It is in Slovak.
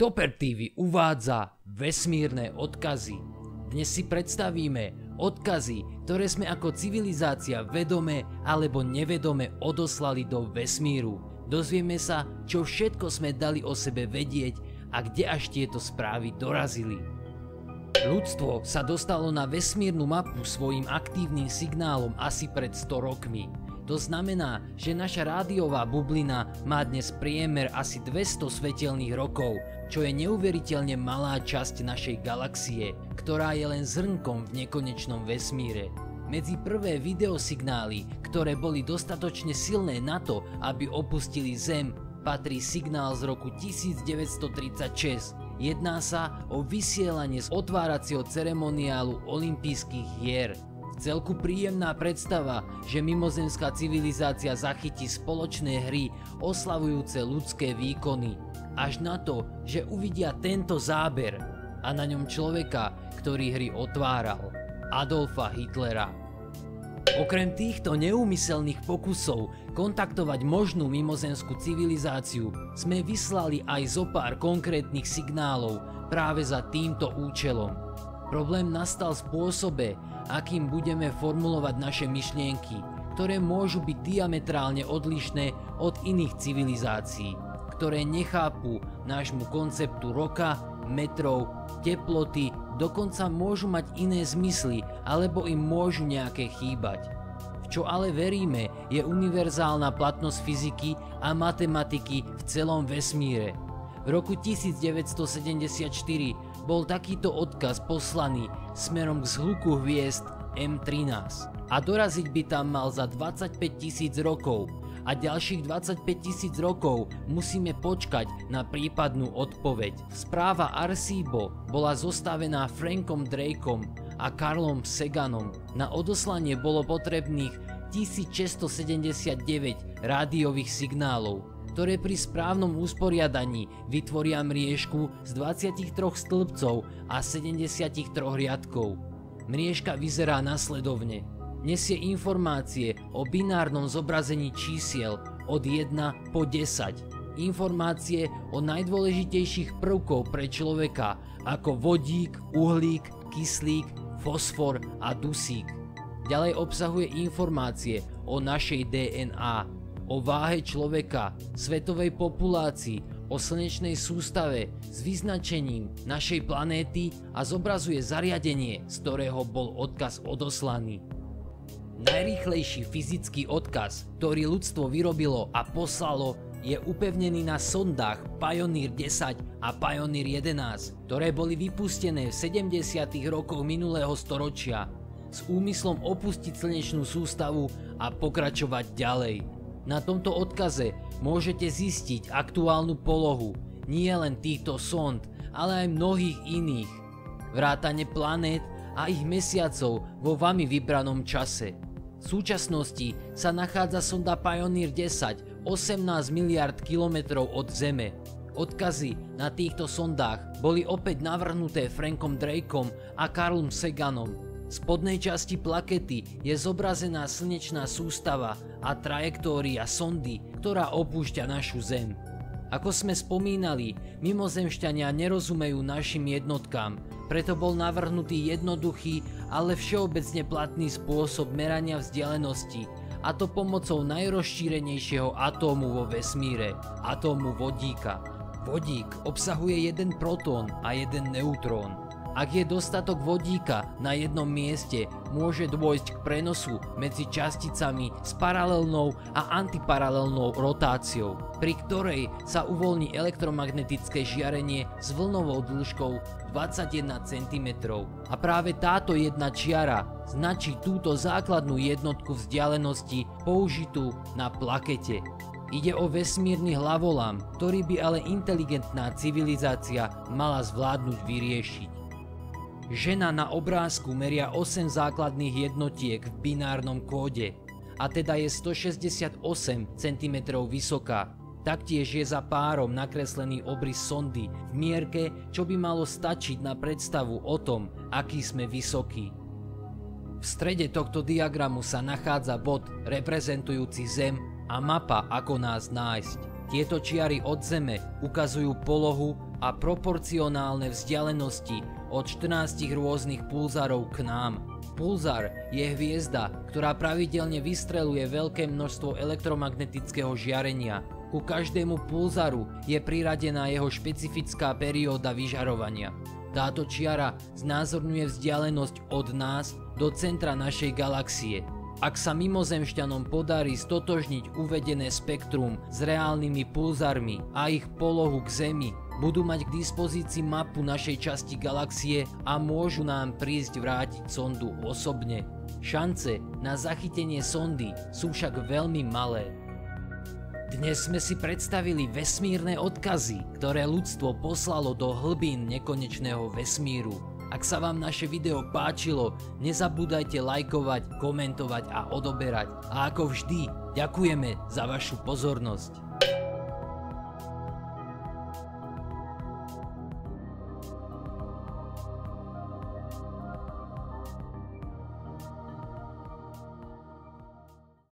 Topper TV uvádza vesmírne odkazy. Dnes si predstavíme odkazy, ktoré sme ako civilizácia vedome alebo nevedome odoslali do vesmíru. Dozvieme sa, čo všetko sme dali o sebe vedieť a kde až tieto správy dorazili. Ľudstvo sa dostalo na vesmírnu mapu svojím aktívnym signálom asi pred 100 rokmi. To znamená, že naša rádiová bublina má dnes priemer asi 200 svetelných rokov, čo je neuveriteľne malá časť našej galaxie, ktorá je len zrnkom v nekonečnom vesmíre. Medzi prvé videosignály, ktoré boli dostatočne silné na to, aby opustili Zem, patrí signál z roku 1936. Jedná sa o vysielanie z otváracieho ceremoniálu olympijských hier. Vcelku príjemná predstava, že mimozemská civilizácia zachytí spoločné hry oslavujúce ľudské výkony. Až na to, že uvidia tento záber a na ňom človeka, ktorý hry otváral, Adolfa Hitlera. Okrem týchto neúmyselných pokusov kontaktovať možnú mimozemskú civilizáciu sme vyslali aj zopár konkrétnych signálov práve za týmto účelom. Problém nastal v spôsobe, akým budeme formulovať naše myšlienky, ktoré môžu byť diametrálne odlišné od iných civilizácií, ktoré nechápu nášmu konceptu roka, metrov, teploty, dokonca môžu mať iné zmysly alebo im môžu nejaké chýbať. V čo ale veríme, je univerzálna platnosť fyziky a matematiky v celom vesmíre. V roku 1974 bol takýto odkaz poslaný smerom k zhluku hviezd M13 a doraziť by tam mal za 25 000 rokov a ďalších 25 000 rokov musíme počkať na prípadnú odpoveď. Správa Arecibo bola zostavená Frankom Drakeom a Carlom Saganom. Na odoslanie bolo potrebných 1679 rádiových signálov, ktoré pri správnom usporiadaní vytvoria mriežku z 23 stĺpcov a 73 riadkov. Mriežka vyzerá nasledovne. Nesie informácie o binárnom zobrazení čísiel od 1 po 10. Informácie o najdôležitejších prvkov pre človeka ako vodík, uhlík, kyslík, fosfor a dusík. Ďalej obsahuje informácie o našej DNA, o váhe človeka, svetovej populácii, o slnečnej sústave s vyznačením našej planéty a zobrazuje zariadenie, z ktorého bol odkaz odoslaný. Najrýchlejší fyzický odkaz, ktorý ľudstvo vyrobilo a poslalo, je upevnený na sondách Pioneer 10 a Pioneer 11, ktoré boli vypustené v 70. rokoch minulého storočia s úmyslom opustiť slnečnú sústavu a pokračovať ďalej. Na tomto odkaze môžete zistiť aktuálnu polohu nie len týchto sond, ale aj mnohých iných, vrátane planét a ich mesiacov vo vami vybranom čase. V súčasnosti sa nachádza sonda Pioneer 10 18 miliard kilometrov od Zeme. Odkazy na týchto sondách boli opäť navrhnuté Frankom Drakeom a Carlom Saganom. V spodnej časti plakety je zobrazená slnečná sústava a trajektória sondy, ktorá opúšťa našu Zem. Ako sme spomínali, mimozemšťania nerozumejú našim jednotkám, preto bol navrhnutý jednoduchý, ale všeobecne platný spôsob merania vzdialenosti, a to pomocou najrozšírenejšieho atómu vo vesmíre, atómu vodíka. Vodík obsahuje jeden protón a jeden neutrón. Ak je dostatok vodíka na jednom mieste, môže dôjsť k prenosu medzi časticami s paralelnou a antiparalelnou rotáciou, pri ktorej sa uvoľní elektromagnetické žiarenie s vlnovou dĺžkou 21 cm. A práve táto jedna čiara značí túto základnú jednotku vzdialenosti použitú na plakete. Ide o vesmírny hlavolám, ktorý by ale inteligentná civilizácia mala zvládnuť vyriešiť. Žena na obrázku meria 8 základných jednotiek v binárnom kóde, a teda je 168 cm vysoká. Taktiež je za párom nakreslený obrys sondy v mierke, čo by malo stačiť na predstavu o tom, aký sme vysokí. V strede tohto diagramu sa nachádza bod reprezentujúci Zem a mapa, ako nás nájsť. Tieto čiary od Zeme ukazujú polohu a proporcionálne vzdialenosti od 14 rôznych pulzárov k nám. Pulzár je hviezda, ktorá pravidelne vystreluje veľké množstvo elektromagnetického žiarenia. Ku každému pulzáru je priradená jeho špecifická perióda vyžarovania. Táto čiara znázorňuje vzdialenosť od nás do centra našej galaxie. Ak sa mimozemšťanom podarí stotožniť uvedené spektrum s reálnymi pulzármi a ich polohu k Zemi, budú mať k dispozícii mapu našej časti galaxie a môžu nám prísť vrátiť sondu osobne. Šance na zachytenie sondy sú však veľmi malé. Dnes sme si predstavili vesmírne odkazy, ktoré ľudstvo poslalo do hlbín nekonečného vesmíru. Ak sa vám naše video páčilo, nezabúdajte lajkovať, komentovať a odoberať. A ako vždy, ďakujeme za vašu pozornosť.